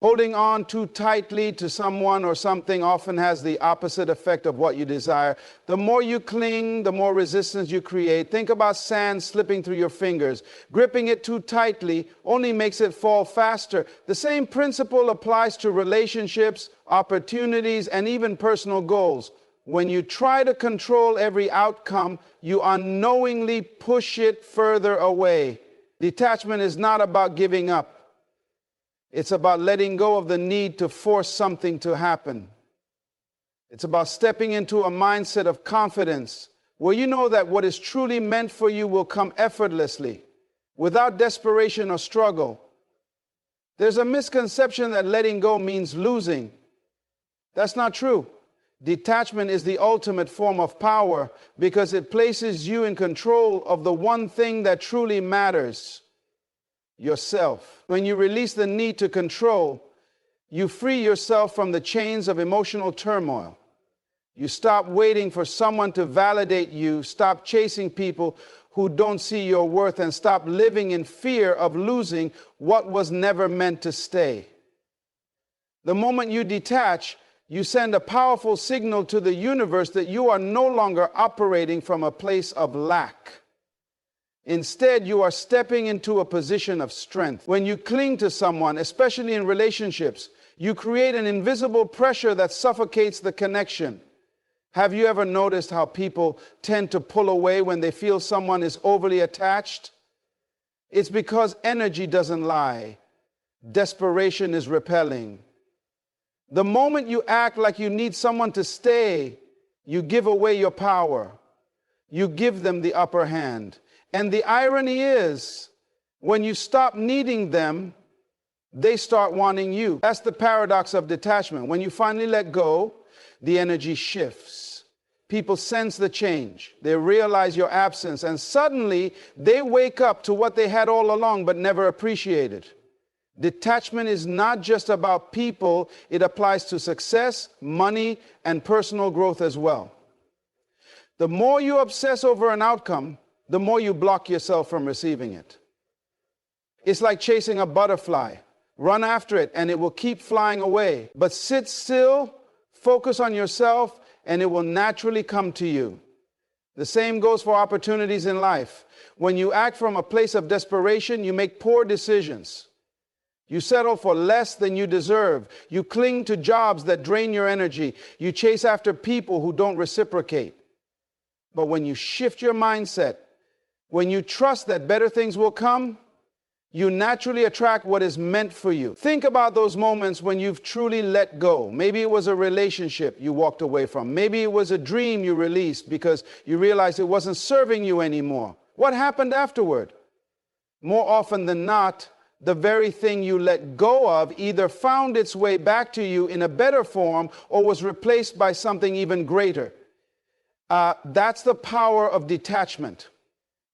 Holding on too tightly to someone or something often has the opposite effect of what you desire. The more you cling, the more resistance you create. Think about sand slipping through your fingers. Gripping it too tightly only makes it fall faster. The same principle applies to relationships, opportunities, and even personal goals. When you try to control every outcome, you unknowingly push it further away. Detachment is not about giving up. It's about letting go of the need to force something to happen. It's about stepping into a mindset of confidence where you know that what is truly meant for you will come effortlessly, without desperation or struggle. There's a misconception that letting go means losing. That's not true. Detachment is the ultimate form of power because it places you in control of the one thing that truly matters: yourself. When you release the need to control, you free yourself from the chains of emotional turmoil. You stop waiting for someone to validate you, stop chasing people who don't see your worth, and stop living in fear of losing what was never meant to stay. The moment you detach, you send a powerful signal to the universe that you are no longer operating from a place of lack. Instead, you are stepping into a position of strength. When you cling to someone, especially in relationships, you create an invisible pressure that suffocates the connection. Have you ever noticed how people tend to pull away when they feel someone is overly attached? It's because energy doesn't lie. Desperation is repelling. The moment you act like you need someone to stay, you give away your power. You give them the upper hand. And the irony is, when you stop needing them, they start wanting you. That's the paradox of detachment. When you finally let go, the energy shifts. People sense the change. They realize your absence, and suddenly they wake up to what they had all along but never appreciated. Detachment is not just about people. It applies to success, money, and personal growth as well. The more you obsess over an outcome, the more you block yourself from receiving it. It's like chasing a butterfly. Run after it and it will keep flying away. But sit still, focus on yourself, and it will naturally come to you. The same goes for opportunities in life. When you act from a place of desperation, you make poor decisions. You settle for less than you deserve. You cling to jobs that drain your energy. You chase after people who don't reciprocate. But when you shift your mindset, when you trust that better things will come, you naturally attract what is meant for you. Think about those moments when you've truly let go. Maybe it was a relationship you walked away from. Maybe it was a dream you released because you realized it wasn't serving you anymore. What happened afterward? More often than not, the very thing you let go of either found its way back to you in a better form or was replaced by something even greater. That's the power of detachment.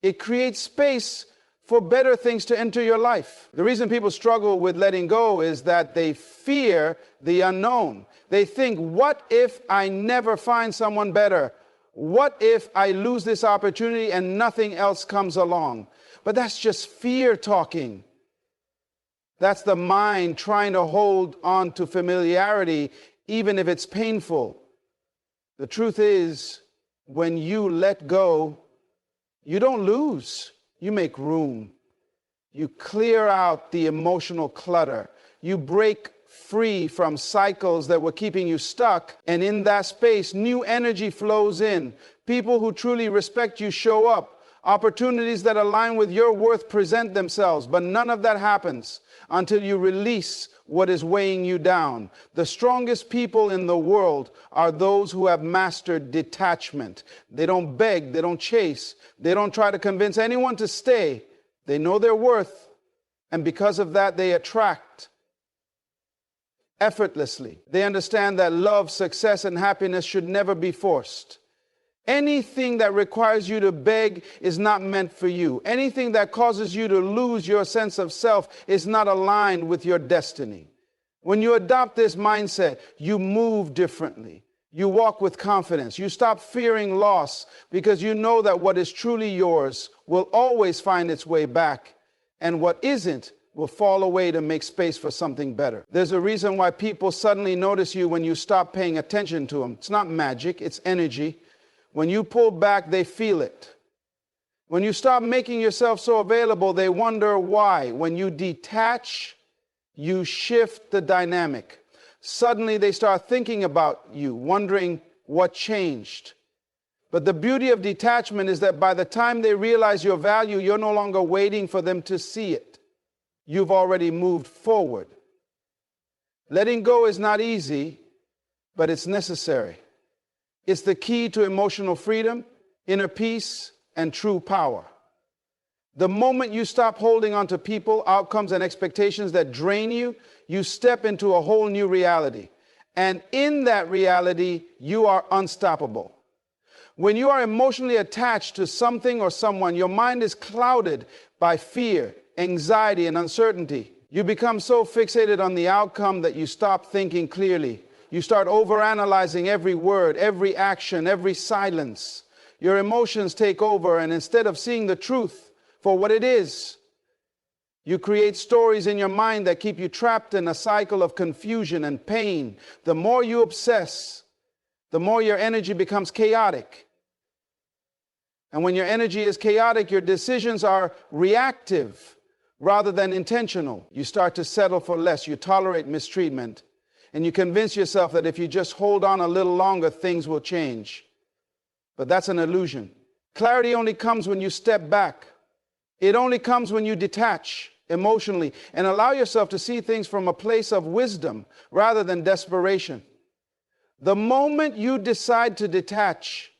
It creates space for better things to enter your life. The reason people struggle with letting go is that they fear the unknown. They think, what if I never find someone better? What if I lose this opportunity and nothing else comes along? But that's just fear talking. That's the mind trying to hold on to familiarity, even if it's painful. The truth is, when you let go, you don't lose. You make room. You clear out the emotional clutter. You break free from cycles that were keeping you stuck. And in that space, new energy flows in. People who truly respect you show up. Opportunities that align with your worth present themselves. But none of that happens until you release what is weighing you down. The strongest people in the world are those who have mastered detachment. They don't beg, they don't chase, they don't try to convince anyone to stay. They know their worth, and because of that, they attract effortlessly. They understand that love, success, and happiness should never be forced. Anything that requires you to beg is not meant for you. Anything that causes you to lose your sense of self is not aligned with your destiny. When you adopt this mindset, you move differently. You walk with confidence. You stop fearing loss because you know that what is truly yours will always find its way back, and what isn't will fall away to make space for something better. There's a reason why people suddenly notice you when you stop paying attention to them. It's not magic, it's energy. When you pull back, they feel it. When you stop making yourself so available, they wonder why. When you detach, you shift the dynamic. Suddenly they start thinking about you, wondering what changed. But the beauty of detachment is that by the time they realize your value, you're no longer waiting for them to see it. You've already moved forward. Letting go is not easy, but it's necessary. It's the key to emotional freedom, inner peace, and true power. The moment you stop holding on to people, outcomes, and expectations that drain you, you step into a whole new reality. And in that reality, you are unstoppable. When you are emotionally attached to something or someone, your mind is clouded by fear, anxiety, and uncertainty. You become so fixated on the outcome that you stop thinking clearly. You start overanalyzing every word, every action, every silence. Your emotions take over, and instead of seeing the truth for what it is, you create stories in your mind that keep you trapped in a cycle of confusion and pain. The more you obsess, the more your energy becomes chaotic. And when your energy is chaotic, your decisions are reactive rather than intentional. You start to settle for less. You tolerate mistreatment. And you convince yourself that if you just hold on a little longer, things will change. But that's an illusion. Clarity only comes when you step back. It only comes when you detach emotionally and allow yourself to see things from a place of wisdom rather than desperation. The moment you decide to detach,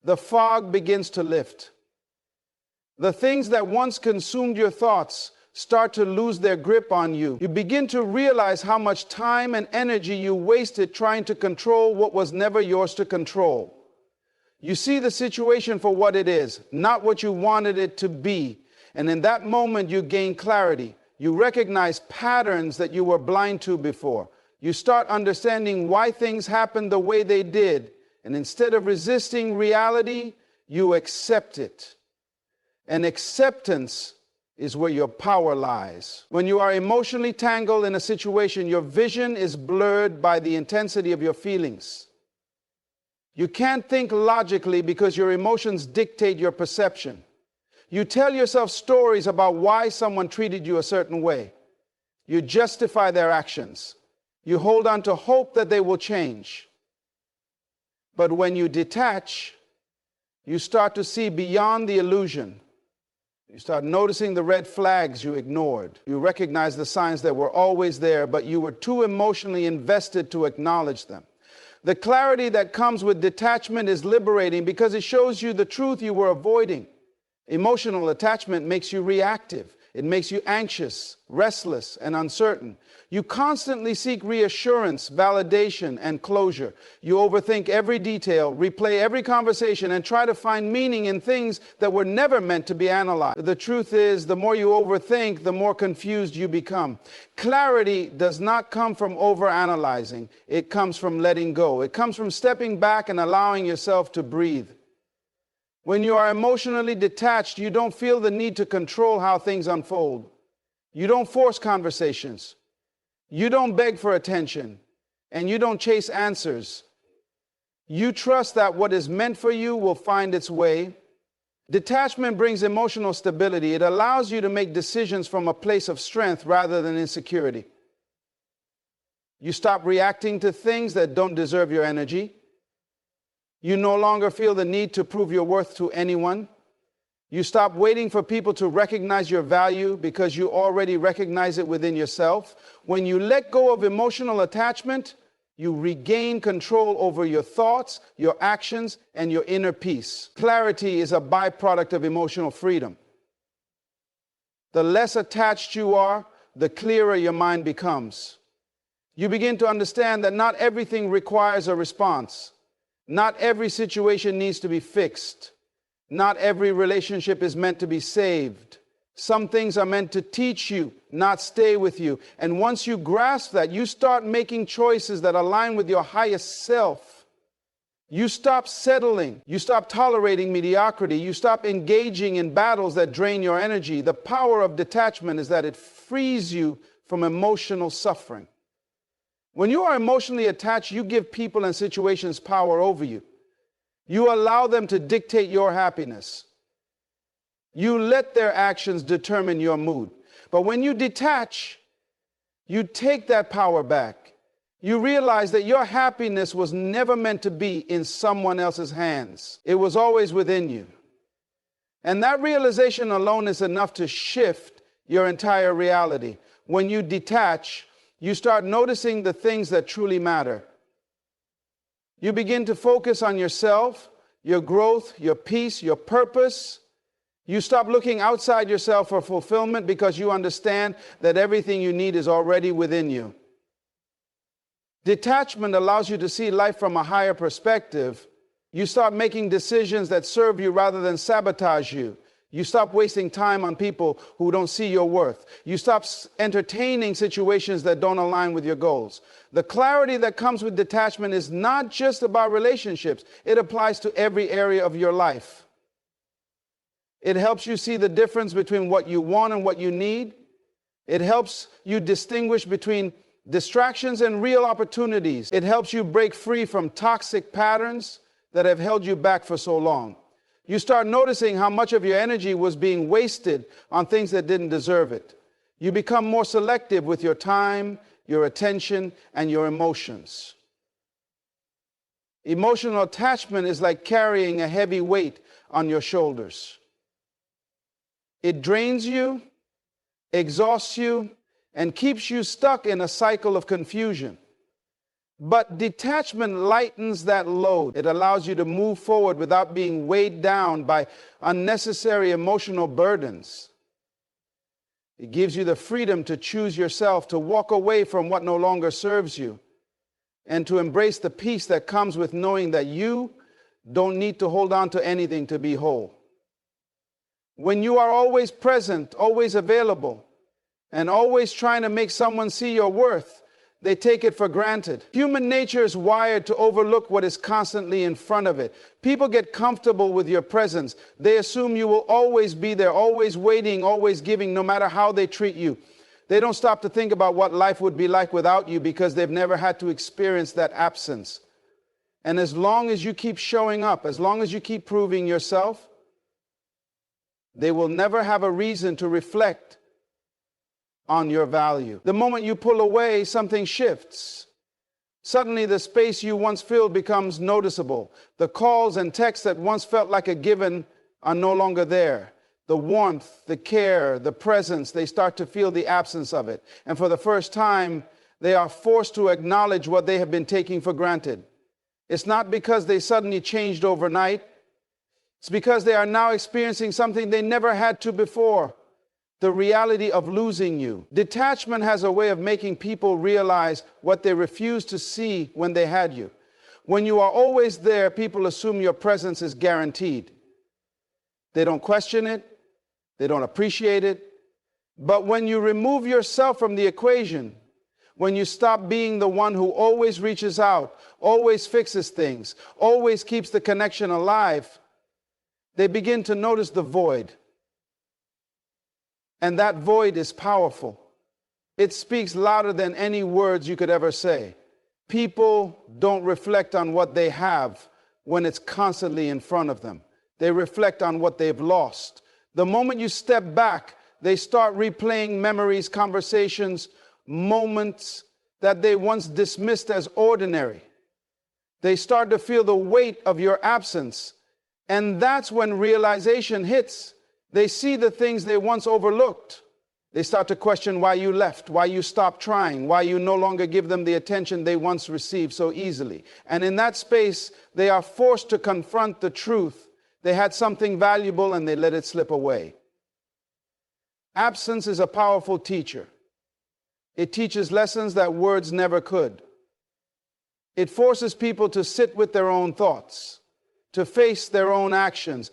the fog begins to lift. The things that once consumed your thoughts start to lose their grip on you. You begin to realize how much time and energy you wasted trying to control what was never yours to control. You see the situation for what it is, not what you wanted it to be. And in that moment, you gain clarity. You recognize patterns that you were blind to before. You start understanding why things happened the way they did. And instead of resisting reality, you accept it. And acceptance is where your power lies. When you are emotionally tangled in a situation, your vision is blurred by the intensity of your feelings. You can't think logically because your emotions dictate your perception. You tell yourself stories about why someone treated you a certain way. You justify their actions. You hold on to hope that they will change. But when you detach, you start to see beyond the illusion. You start noticing the red flags you ignored. You recognize the signs that were always there, but you were too emotionally invested to acknowledge them. The clarity that comes with detachment is liberating because it shows you the truth you were avoiding. Emotional attachment makes you reactive. It makes you anxious, restless, and uncertain. You constantly seek reassurance, validation, and closure. You overthink every detail, replay every conversation, and try to find meaning in things that were never meant to be analyzed. The truth is, the more you overthink, the more confused you become. Clarity does not come from overanalyzing. It comes from letting go. It comes from stepping back and allowing yourself to breathe. When you are emotionally detached, you don't feel the need to control how things unfold. You don't force conversations. You don't beg for attention. And you don't chase answers. You trust that what is meant for you will find its way. Detachment brings emotional stability. It allows you to make decisions from a place of strength rather than insecurity. You stop reacting to things that don't deserve your energy. You no longer feel the need to prove your worth to anyone. You stop waiting for people to recognize your value because you already recognize it within yourself. When you let go of emotional attachment, you regain control over your thoughts, your actions, and your inner peace. Clarity is a byproduct of emotional freedom. The less attached you are, the clearer your mind becomes. You begin to understand that not everything requires a response. Not every situation needs to be fixed. Not every relationship is meant to be saved. Some things are meant to teach you, not stay with you. And once you grasp that, you start making choices that align with your highest self. You stop settling. You stop tolerating mediocrity. You stop engaging in battles that drain your energy. The power of detachment is that it frees you from emotional suffering. When you are emotionally attached, you give people and situations power over you. You allow them to dictate your happiness. You let their actions determine your mood. But when you detach, you take that power back. You realize that your happiness was never meant to be in someone else's hands. It was always within you. And that realization alone is enough to shift your entire reality. When you detach, you start noticing the things that truly matter. You begin to focus on yourself, your growth, your peace, your purpose. You stop looking outside yourself for fulfillment because you understand that everything you need is already within you. Detachment allows you to see life from a higher perspective. You start making decisions that serve you rather than sabotage you. You stop wasting time on people who don't see your worth. You stop entertaining situations that don't align with your goals. The clarity that comes with detachment is not just about relationships. It applies to every area of your life. It helps you see the difference between what you want and what you need. It helps you distinguish between distractions and real opportunities. It helps you break free from toxic patterns that have held you back for so long. You start noticing how much of your energy was being wasted on things that didn't deserve it. You become more selective with your time, your attention, and your emotions. Emotional attachment is like carrying a heavy weight on your shoulders. It drains you, exhausts you, and keeps you stuck in a cycle of confusion. But detachment lightens that load. It allows you to move forward without being weighed down by unnecessary emotional burdens. It gives you the freedom to choose yourself, to walk away from what no longer serves you, and to embrace the peace that comes with knowing that you don't need to hold on to anything to be whole. When you are always present, always available, and always trying to make someone see your worth, they take it for granted. Human nature is wired to overlook what is constantly in front of it. People get comfortable with your presence. They assume you will always be there, always waiting, always giving, no matter how they treat you. They don't stop to think about what life would be like without you because they've never had to experience that absence. And as long as you keep showing up, as long as you keep proving yourself, they will never have a reason to reflect on your value. The moment you pull away, something shifts. Suddenly, the space you once filled becomes noticeable. The calls and texts that once felt like a given are no longer there. The warmth, the care, the presence, they start to feel the absence of it. And for the first time, they are forced to acknowledge what they have been taking for granted. It's not because they suddenly changed overnight. It's because they are now experiencing something they never had to before. The reality of losing you. Detachment has a way of making people realize what they refused to see when they had you. When you are always there, people assume your presence is guaranteed. They don't question it. They don't appreciate it. But when you remove yourself from the equation, when you stop being the one who always reaches out, always fixes things, always keeps the connection alive, they begin to notice the void. And that void is powerful. It speaks louder than any words you could ever say. People don't reflect on what they have when it's constantly in front of them. They reflect on what they've lost. The moment you step back, they start replaying memories, conversations, moments that they once dismissed as ordinary. They start to feel the weight of your absence. And that's when realization hits. They see the things they once overlooked. They start to question why you left, why you stopped trying, why you no longer give them the attention they once received so easily. And in that space, they are forced to confront the truth. They had something valuable and they let it slip away. Absence is a powerful teacher. It teaches lessons that words never could. It forces people to sit with their own thoughts, to face their own actions,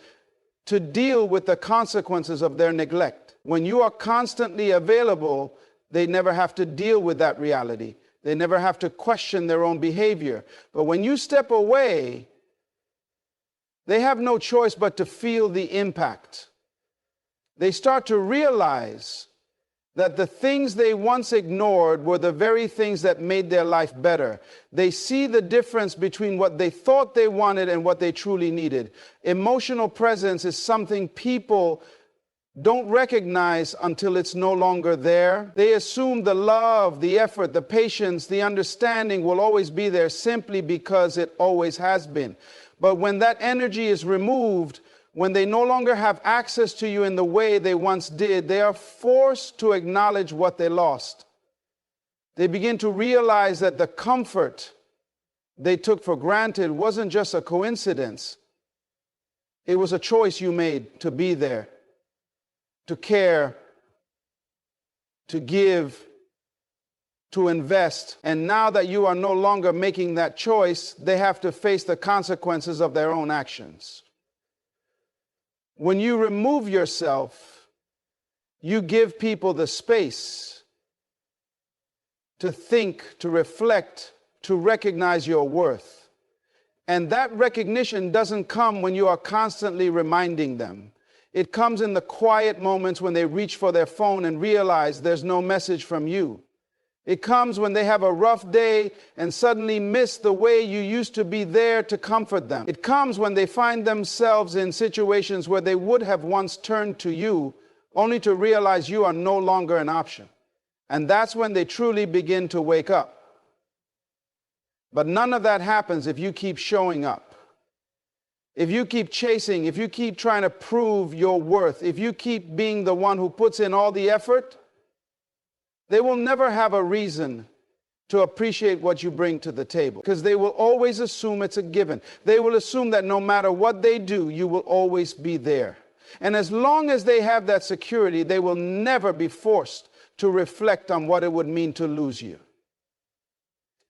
to deal with the consequences of their neglect. When you are constantly available, they never have to deal with that reality. They never have to question their own behavior. But when you step away, They have no choice but to feel the impact. They start to realize that the things they once ignored were the very things that made their life better. They see the difference between what they thought they wanted and what they truly needed. Emotional presence is something people don't recognize until it's no longer there. They assume the love, the effort, the patience, the understanding will always be there simply because it always has been. But when that energy is removed, when they no longer have access to you in the way they once did, they are forced to acknowledge what they lost. They begin to realize that the comfort they took for granted wasn't just a coincidence. It was a choice you made to be there, to care, to give, to invest. And now that you are no longer making that choice, they have to face the consequences of their own actions. When you remove yourself, you give people the space to think, to reflect, to recognize your worth. And that recognition doesn't come when you are constantly reminding them. It comes in the quiet moments when they reach for their phone and realize there's no message from you. It comes when they have a rough day and suddenly miss the way you used to be there to comfort them. It comes when they find themselves in situations where they would have once turned to you, only to realize you are no longer an option. And that's when they truly begin to wake up. But none of that happens if you keep showing up. If you keep chasing, if you keep trying to prove your worth, if you keep being the one who puts in all the effort, they will never have a reason to appreciate what you bring to the table, because they will always assume it's a given. They will assume that no matter what they do, you will always be there. And as long as they have that security, they will never be forced to reflect on what it would mean to lose you.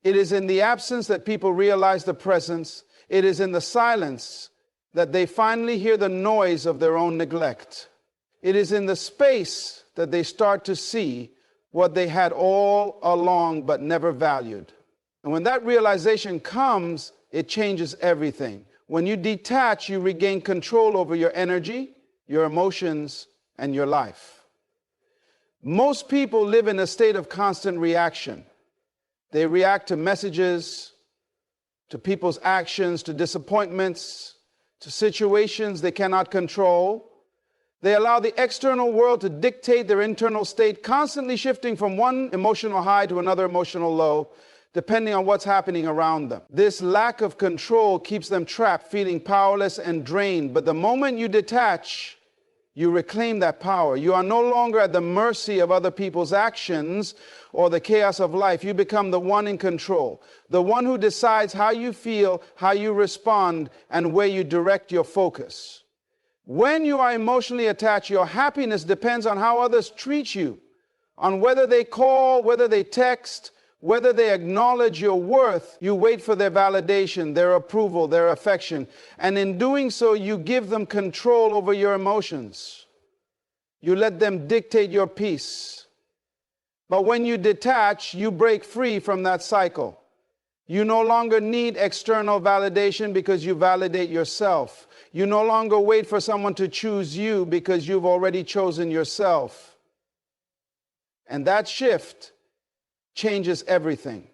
It is in the absence that people realize the presence. It is in the silence that they finally hear the noise of their own neglect. It is in the space that they start to see what they had all along but never valued. And when that realization comes, it changes everything. When you detach, you regain control over your energy, your emotions, and your life. Most people live in a state of constant reaction. They react to messages, to people's actions, to disappointments, to situations they cannot control. They allow the external world to dictate their internal state, constantly shifting from one emotional high to another emotional low, depending on what's happening around them. This lack of control keeps them trapped, feeling powerless and drained. But the moment you detach, you reclaim that power. You are no longer at the mercy of other people's actions or the chaos of life. You become the one in control, the one who decides how you feel, how you respond, and where you direct your focus. When you are emotionally attached, your happiness depends on how others treat you, on whether they call, whether they text, whether they acknowledge your worth. You wait for their validation, their approval, their affection. And in doing so, you give them control over your emotions. You let them dictate your peace. But when you detach, you break free from that cycle. You no longer need external validation because you validate yourself. You no longer wait for someone to choose you because you've already chosen yourself. And that shift changes everything.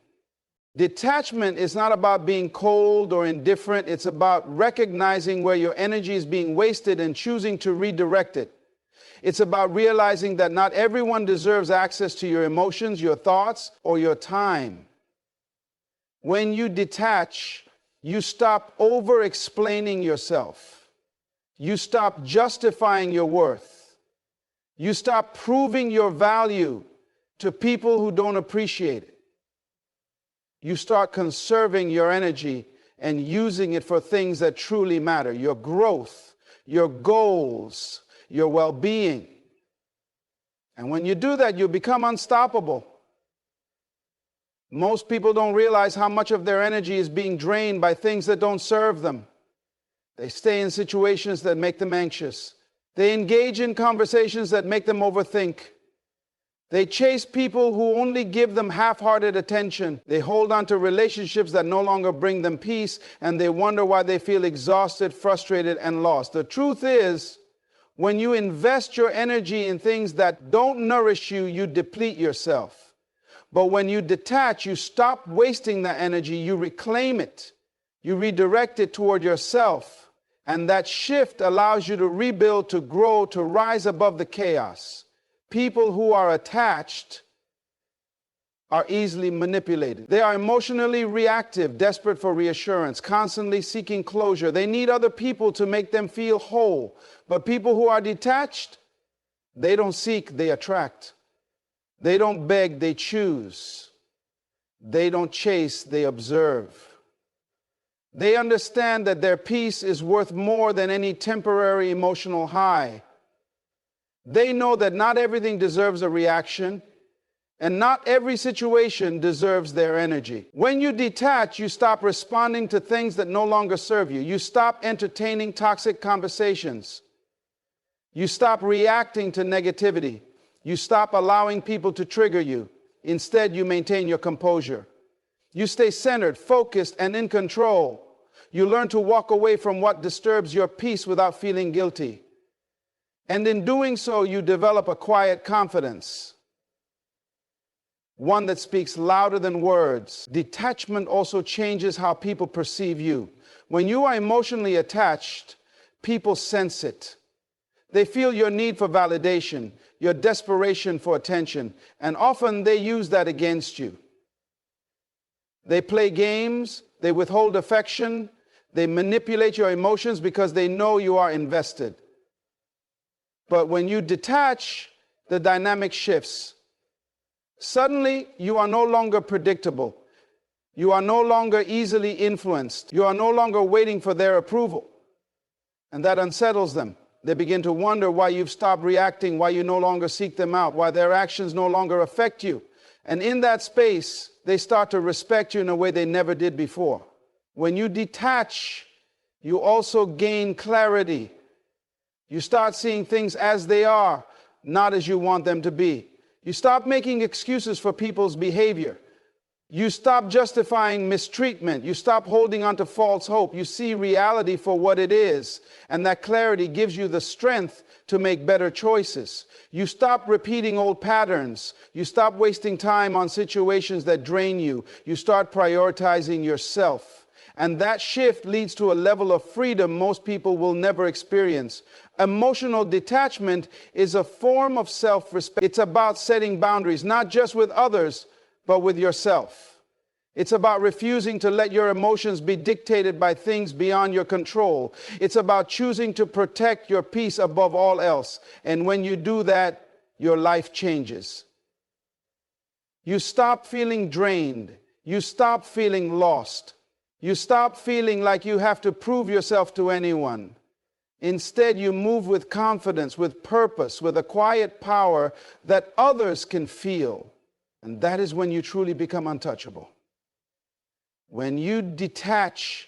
Detachment is not about being cold or indifferent. It's about recognizing where your energy is being wasted and choosing to redirect it. It's about realizing that not everyone deserves access to your emotions, your thoughts, or your time. When you detach, you stop over-explaining yourself. You stop justifying your worth. You stop proving your value to people who don't appreciate it. You start conserving your energy and using it for things that truly matter: your growth, your goals, your well-being. And when you do that, you become unstoppable. Most people don't realize how much of their energy is being drained by things that don't serve them. They stay in situations that make them anxious. They engage in conversations that make them overthink. They chase people who only give them half-hearted attention. They hold on to relationships that no longer bring them peace, and they wonder why they feel exhausted, frustrated, and lost. The truth is, when you invest your energy in things that don't nourish you, you deplete yourself. But when you detach, you stop wasting that energy, you reclaim it, you redirect it toward yourself. And that shift allows you to rebuild, to grow, to rise above the chaos. People who are attached are easily manipulated. They are emotionally reactive, desperate for reassurance, constantly seeking closure. They need other people to make them feel whole. But people who are detached, they don't seek, they attract. They don't beg, they choose. They don't chase, they observe. They understand that their peace is worth more than any temporary emotional high. They know that not everything deserves a reaction, and not every situation deserves their energy. When you detach, you stop responding to things that no longer serve you. You stop entertaining toxic conversations. You stop reacting to negativity. You stop allowing people to trigger you. Instead, you maintain your composure. You stay centered, focused, and in control. You learn to walk away from what disturbs your peace without feeling guilty. And in doing so, you develop a quiet confidence, one that speaks louder than words. Detachment also changes how people perceive you. When you are emotionally attached, people sense it. They feel your need for validation, your desperation for attention, and often they use that against you. They play games, they withhold affection, they manipulate your emotions because they know you are invested. But when you detach, the dynamic shifts. Suddenly, you are no longer predictable. You are no longer easily influenced. You are no longer waiting for their approval. And that unsettles them. They begin to wonder why you've stopped reacting, why you no longer seek them out, why their actions no longer affect you. And in that space, they start to respect you in a way they never did before. When you detach, you also gain clarity. You start seeing things as they are, not as you want them to be. You stop making excuses for people's behavior. You stop justifying mistreatment. You stop holding on to false hope. You see reality for what it is. And that clarity gives you the strength to make better choices. You stop repeating old patterns. You stop wasting time on situations that drain you. You start prioritizing yourself. And that shift leads to a level of freedom most people will never experience. Emotional detachment is a form of self-respect. It's about setting boundaries, not just with others, but with yourself. It's about refusing to let your emotions be dictated by things beyond your control. It's about choosing to protect your peace above all else. And when you do that, your life changes. You stop feeling drained. You stop feeling lost. You stop feeling like you have to prove yourself to anyone. Instead, you move with confidence, with purpose, with a quiet power that others can feel. And that is when you truly become untouchable. When you detach,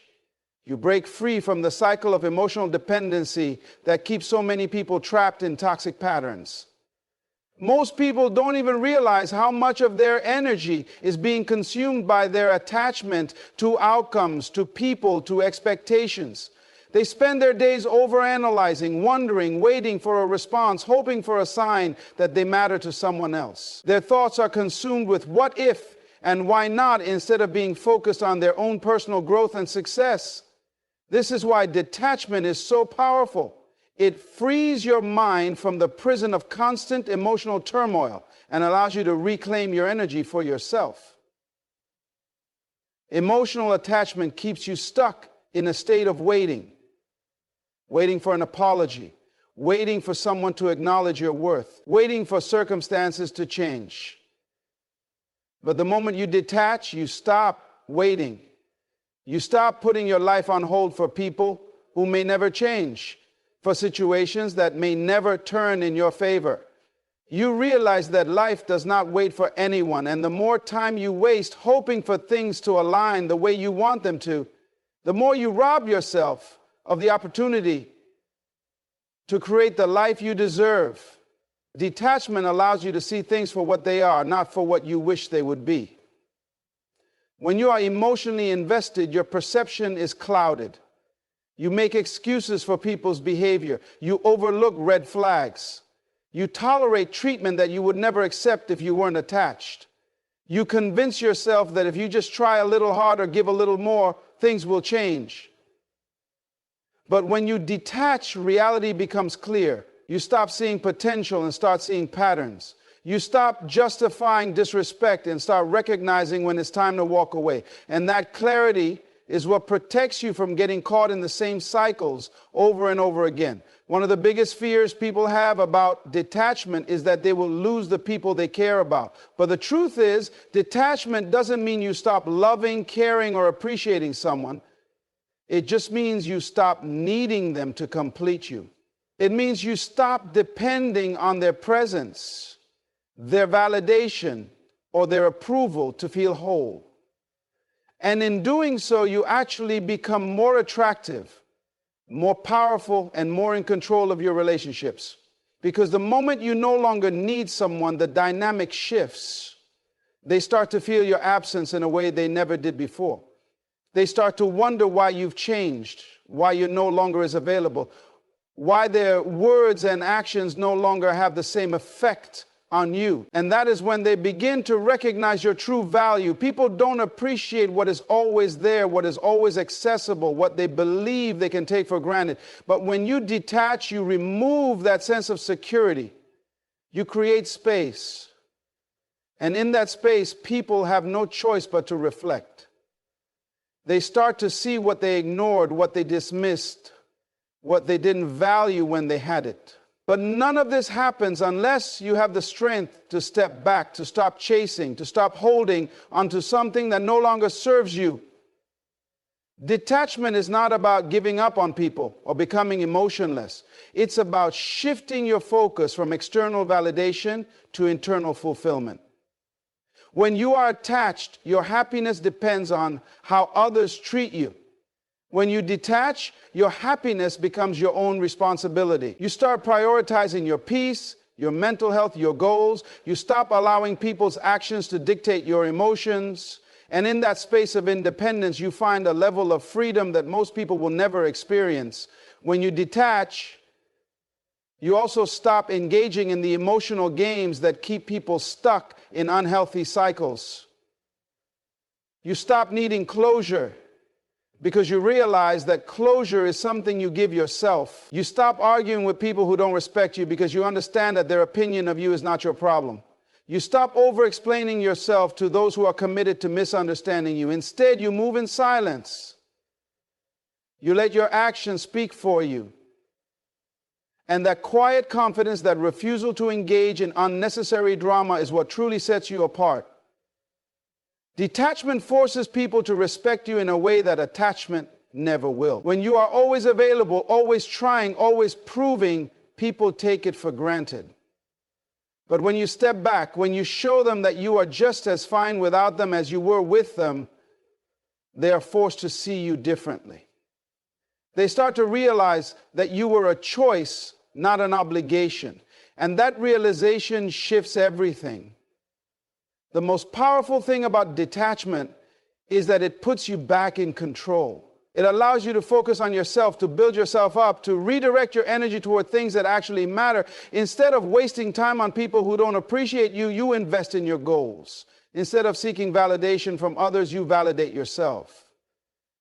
you break free from the cycle of emotional dependency that keeps so many people trapped in toxic patterns. Most people don't even realize how much of their energy is being consumed by their attachment to outcomes, to people, to expectations. They spend their days overanalyzing, wondering, waiting for a response, hoping for a sign that they matter to someone else. Their thoughts are consumed with what if and why not instead of being focused on their own personal growth and success. This is why detachment is so powerful. It frees your mind from the prison of constant emotional turmoil and allows you to reclaim your energy for yourself. Emotional attachment keeps you stuck in a state of waiting for an apology, waiting for someone to acknowledge your worth, waiting for circumstances to change. But the moment you detach, you stop waiting. You stop putting your life on hold for people who may never change, for situations that may never turn in your favor. You realize that life does not wait for anyone, and the more time you waste hoping for things to align the way you want them to, the more you rob yourself of the opportunity to create the life you deserve. Detachment allows you to see things for what they are, not for what you wish they would be. When you are emotionally invested, your perception is clouded. You make excuses for people's behavior. You overlook red flags. You tolerate treatment that you would never accept if you weren't attached. You convince yourself that if you just try a little harder, give a little more, things will change. But when you detach, reality becomes clear. You stop seeing potential and start seeing patterns. You stop justifying disrespect and start recognizing when it's time to walk away. And that clarity is what protects you from getting caught in the same cycles over and over again. One of the biggest fears people have about detachment is that they will lose the people they care about. But the truth is, detachment doesn't mean you stop loving, caring, or appreciating someone. It just means you stop needing them to complete you. It means you stop depending on their presence, their validation, or their approval to feel whole. And in doing so, you actually become more attractive, more powerful, and more in control of your relationships. Because the moment you no longer need someone, the dynamic shifts. They start to feel your absence in a way they never did before. They start to wonder why you've changed, why you're no longer as available, why their words and actions no longer have the same effect on you. And that is when they begin to recognize your true value. People don't appreciate what is always there, what is always accessible, what they believe they can take for granted. But when you detach, you remove that sense of security. You create space. And in that space, people have no choice but to reflect. They start to see what they ignored, what they dismissed, what they didn't value when they had it. But none of this happens unless you have the strength to step back, to stop chasing, to stop holding onto something that no longer serves you. Detachment is not about giving up on people or becoming emotionless. It's about shifting your focus from external validation to internal fulfillment. When you are attached, your happiness depends on how others treat you. When you detach, your happiness becomes your own responsibility. You start prioritizing your peace, your mental health, your goals. You stop allowing people's actions to dictate your emotions. And in that space of independence, you find a level of freedom that most people will never experience. When you detach, you also stop engaging in the emotional games that keep people stuck in unhealthy cycles. You stop needing closure because you realize that closure is something you give yourself. You stop arguing with people who don't respect you because you understand that their opinion of you is not your problem. You stop over-explaining yourself to those who are committed to misunderstanding you. Instead, you move in silence. You let your actions speak for you. And that quiet confidence, that refusal to engage in unnecessary drama is what truly sets you apart. Detachment forces people to respect you in a way that attachment never will. When you are always available, always trying, always proving, people take it for granted. But when you step back, when you show them that you are just as fine without them as you were with them, they are forced to see you differently. They start to realize that you were a choice, not an obligation. And that realization shifts everything. The most powerful thing about detachment is that it puts you back in control. It allows you to focus on yourself, to build yourself up, to redirect your energy toward things that actually matter. Instead of wasting time on people who don't appreciate you, you invest in your goals. Instead of seeking validation from others, you validate yourself.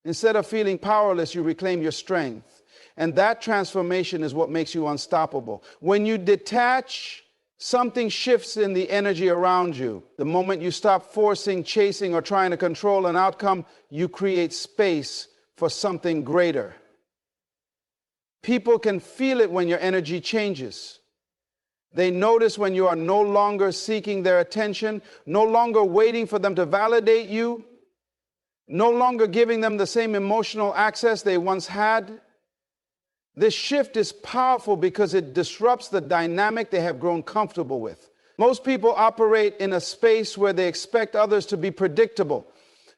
Instead of feeling powerless, you reclaim your strength. And that transformation is what makes you unstoppable. When you detach, something shifts in the energy around you. The moment you stop forcing, chasing, or trying to control an outcome, you create space for something greater. People can feel it when your energy changes. They notice when you are no longer seeking their attention, no longer waiting for them to validate you, no longer giving them the same emotional access they once had. This shift is powerful because it disrupts the dynamic they have grown comfortable with. Most people operate in a space where they expect others to be predictable.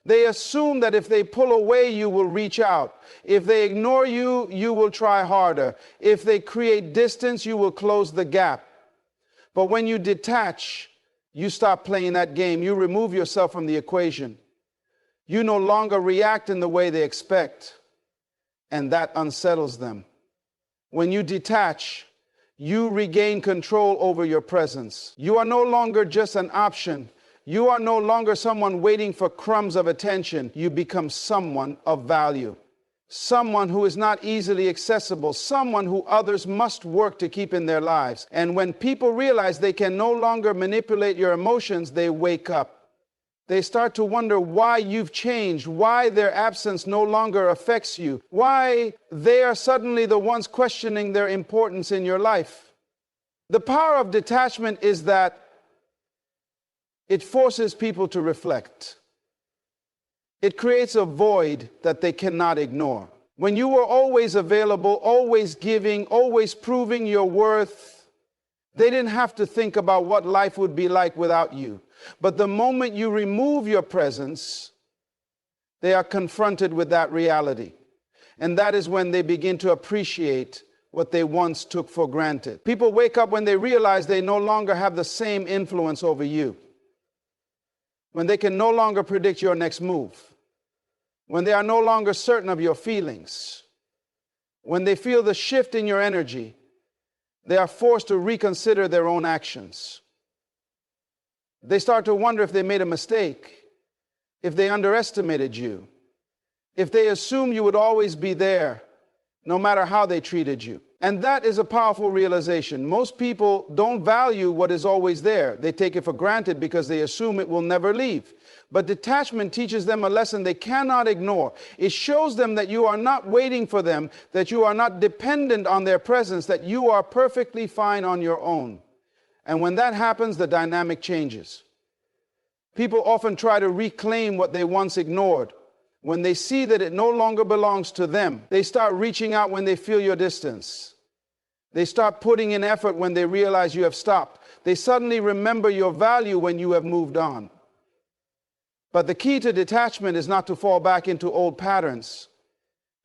They assume that if they pull away, you will reach out. If they ignore you, you will try harder. If they create distance, you will close the gap. But when you detach, you stop playing that game. You remove yourself from the equation. You no longer react in the way they expect, and that unsettles them. When you detach, you regain control over your presence. You are no longer just an option. You are no longer someone waiting for crumbs of attention. You become someone of value. Someone who is not easily accessible. Someone who others must work to keep in their lives. And when people realize they can no longer manipulate your emotions, they wake up. They start to wonder why you've changed, why their absence no longer affects you, why they are suddenly the ones questioning their importance in your life. The power of detachment is that it forces people to reflect. It creates a void that they cannot ignore. When you were always available, always giving, always proving your worth, they didn't have to think about what life would be like without you. But the moment you remove your presence, they are confronted with that reality. And that is when they begin to appreciate what they once took for granted. People wake up when they realize they no longer have the same influence over you. When they can no longer predict your next move. When they are no longer certain of your feelings. When they feel the shift in your energy, they are forced to reconsider their own actions. They start to wonder if they made a mistake, if they underestimated you, if they assumed you would always be there, no matter how they treated you. And that is a powerful realization. Most people don't value what is always there. They take it for granted because they assume it will never leave. But detachment teaches them a lesson they cannot ignore. It shows them that you are not waiting for them, that you are not dependent on their presence, that you are perfectly fine on your own. And when that happens, the dynamic changes. People often try to reclaim what they once ignored. When they see that it no longer belongs to them, they start reaching out when they feel your distance. They start putting in effort when they realize you have stopped. They suddenly remember your value when you have moved on. But the key to detachment is not to fall back into old patterns.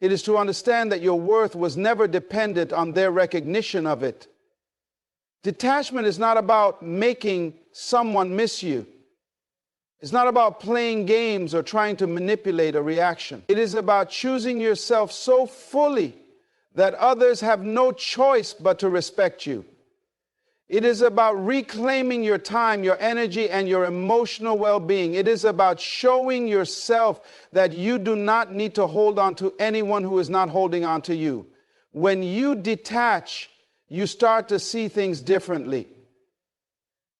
It is to understand that your worth was never dependent on their recognition of it. Detachment is not about making someone miss you. It's not about playing games or trying to manipulate a reaction. It is about choosing yourself so fully that others have no choice but to respect you. It is about reclaiming your time, your energy, and your emotional well-being. It is about showing yourself that you do not need to hold on to anyone who is not holding on to you. When you detach, you start to see things differently.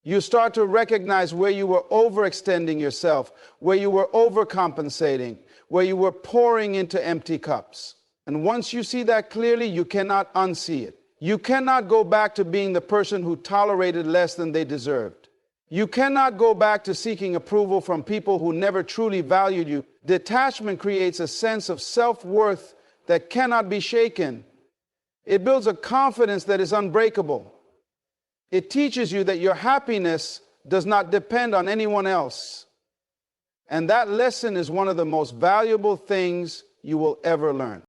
You start to recognize where you were overextending yourself, where you were overcompensating, where you were pouring into empty cups. And once you see that clearly, you cannot unsee it. You cannot go back to being the person who tolerated less than they deserved. You cannot go back to seeking approval from people who never truly valued you. Detachment creates a sense of self-worth that cannot be shaken. It builds a confidence that is unbreakable. It teaches you that your happiness does not depend on anyone else. And that lesson is one of the most valuable things you will ever learn.